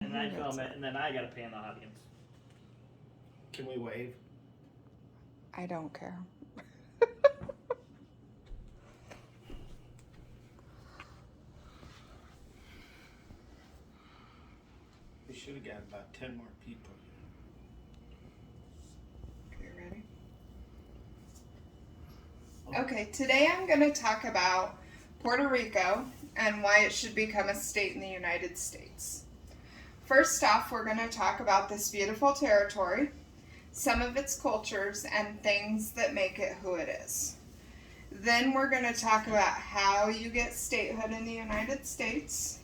and I film it, and then I gotta pay in the audience. Can we wave? I don't care. We should have got about 10 more people. Okay, ready? Okay, today I'm going to talk about Puerto Rico and why it should become a state in the United States. First off, we're going to talk about this beautiful territory, some of its cultures, and things that make it who it is. Then we're going to talk about how you get statehood in the United States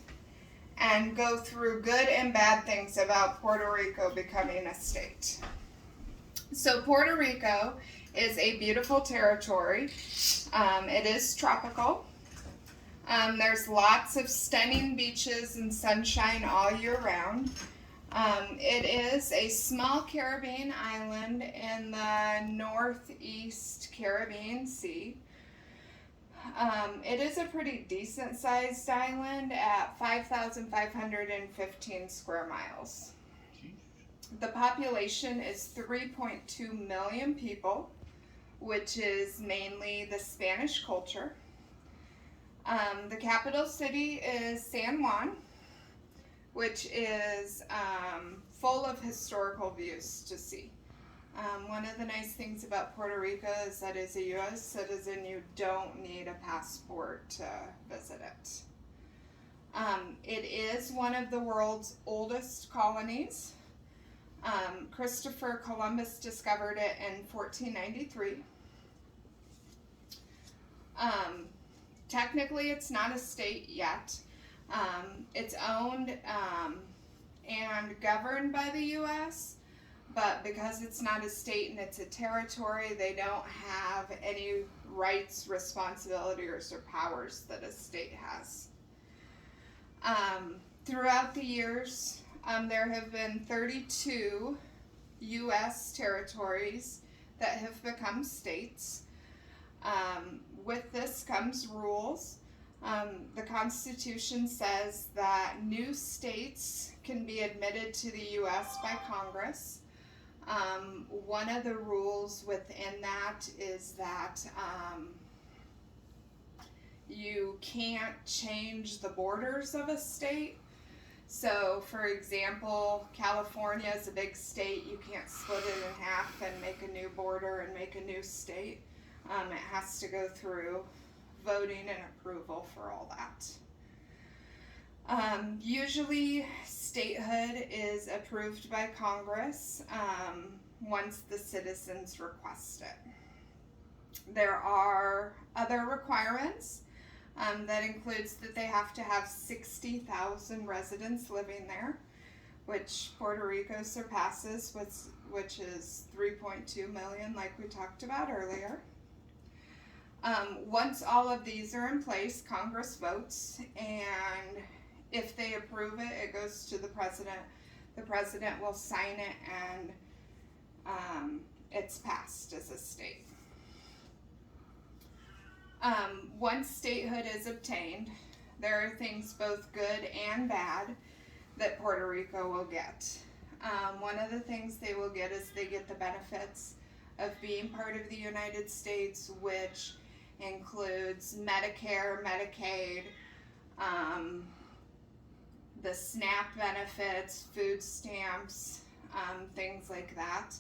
and go through good and bad things about Puerto Rico becoming a state. So Puerto Rico is a beautiful territory. It is tropical. There's lots of stunning beaches and sunshine all year round. It is a small Caribbean island in the northeast Caribbean Sea. It is a pretty decent sized island at 5,515 square miles. The population is 3.2 million people, which is mainly the Spanish culture. The capital city is San Juan, which is full of historical views to see. One of the nice things about Puerto Rico is that as a U.S. citizen, you don't need a passport to visit it. It is one of the world's oldest colonies. Christopher Columbus discovered it in 1493. Technically, it's not a state yet. It's owned and governed by the U.S., but because it's not a state and it's a territory, they don't have any rights, responsibilities, or powers that a state has. Throughout the years, there have been 32 U.S. territories that have become states. With this comes rules. The Constitution says that new states can be admitted to the U.S. by Congress. One of the rules within that is that you can't change the borders of a state. So, for example, California is a big state. You can't split it in half and make a new border and make a new state. It has to go through voting and approval for all that. Usually, statehood is approved by Congress once the citizens request it. There are other requirements that includes that they have to have 60,000 residents living there, which Puerto Rico surpasses, which is 3.2 million, like we talked about earlier. Once all of these are in place, Congress votes, and if they approve it, it goes to the president. The president will sign it, and it's passed as a state. Once statehood is obtained, there are things both good and bad that Puerto Rico will get. One of the things they will get is they get the benefits of being part of the United States, which includes Medicare, Medicaid, the SNAP benefits, food stamps, things like that.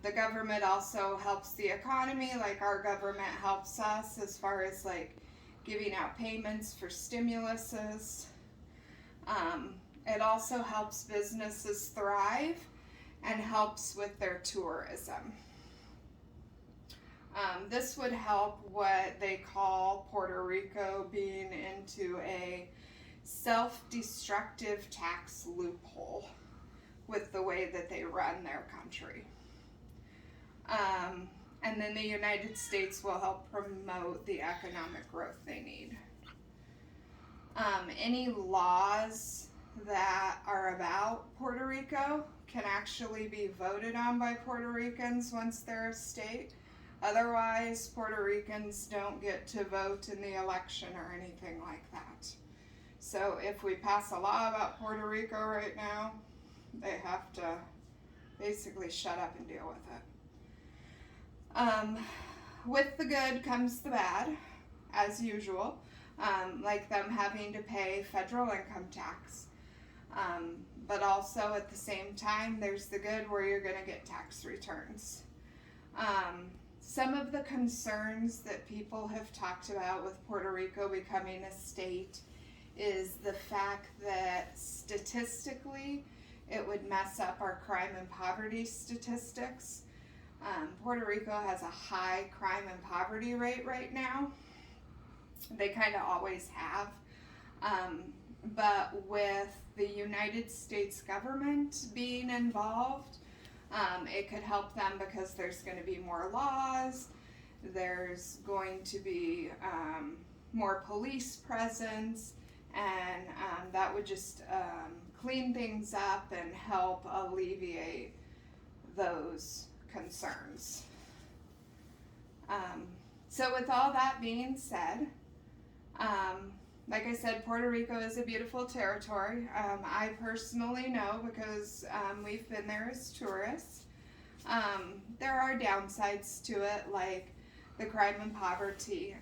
The government also helps the economy, like our government helps us as far as like giving out payments for stimuluses. It also helps businesses thrive and helps with their tourism. This would help what they call Puerto Rico being into a self-destructive tax loophole with the way that they run their country. And then the United States will help promote the economic growth they need. Any laws that are about Puerto Rico can actually be voted on by Puerto Ricans once they're a state. Otherwise, Puerto Ricans don't get to vote in the election or anything like that. So if we pass a law about Puerto Rico right now, they have to basically shut up and deal with it. With the good comes the bad, as usual, like them having to pay federal income tax. But also at the same time, there's the good where you're going to get tax returns. Some of the concerns that people have talked about with Puerto Rico becoming a state is the fact that statistically it would mess up our crime and poverty statistics. Puerto Rico has a high crime and poverty rate right now. They kind of always have. But with the United States government being involved, it could help them because there's going to be more laws, there's going to be more police presence, and that would just clean things up and help alleviate those concerns. So with all that being said, like I said, Puerto Rico is a beautiful territory. I personally know because we've been there as tourists. There are downsides to it, like the crime and poverty.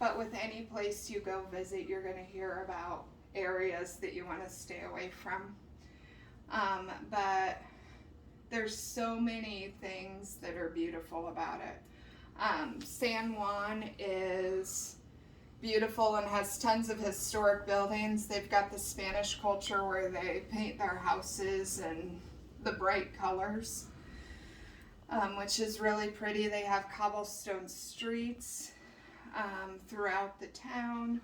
But with any place you go visit, you're going to hear about areas that you want to stay away from. But there's so many things that are beautiful about it. San Juan is beautiful and has tons of historic buildings. They've got the Spanish culture where they paint their houses in the bright colors, which is really pretty. They have cobblestone streets throughout the town.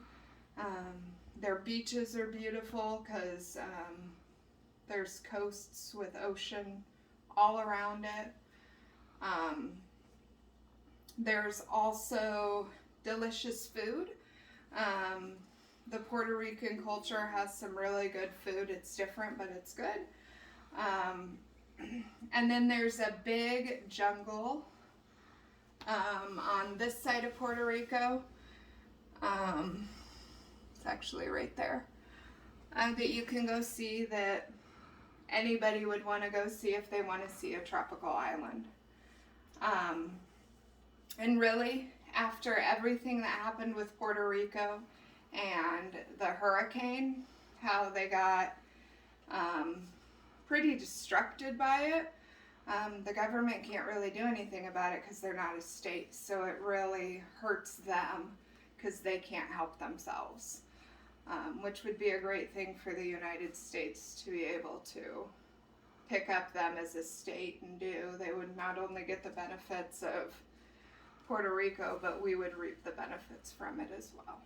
Their beaches are beautiful because there's coasts with ocean all around it. There's also delicious food. The Puerto Rican culture has some really good food. It's different, but it's good. And then there's a big jungle on this side of Puerto Rico. It's actually right there. That you can go see, that anybody would want to go see if they want to see a tropical island. And really, after everything that happened with Puerto Rico and the hurricane, how they got pretty distracted by it, the government can't really do anything about it because they're not a state. So it really hurts them because they can't help themselves, which would be a great thing for the United States to be able to pick up them as a state and do. They would not only get the benefits of Puerto Rico, but we would reap the benefits from it as well.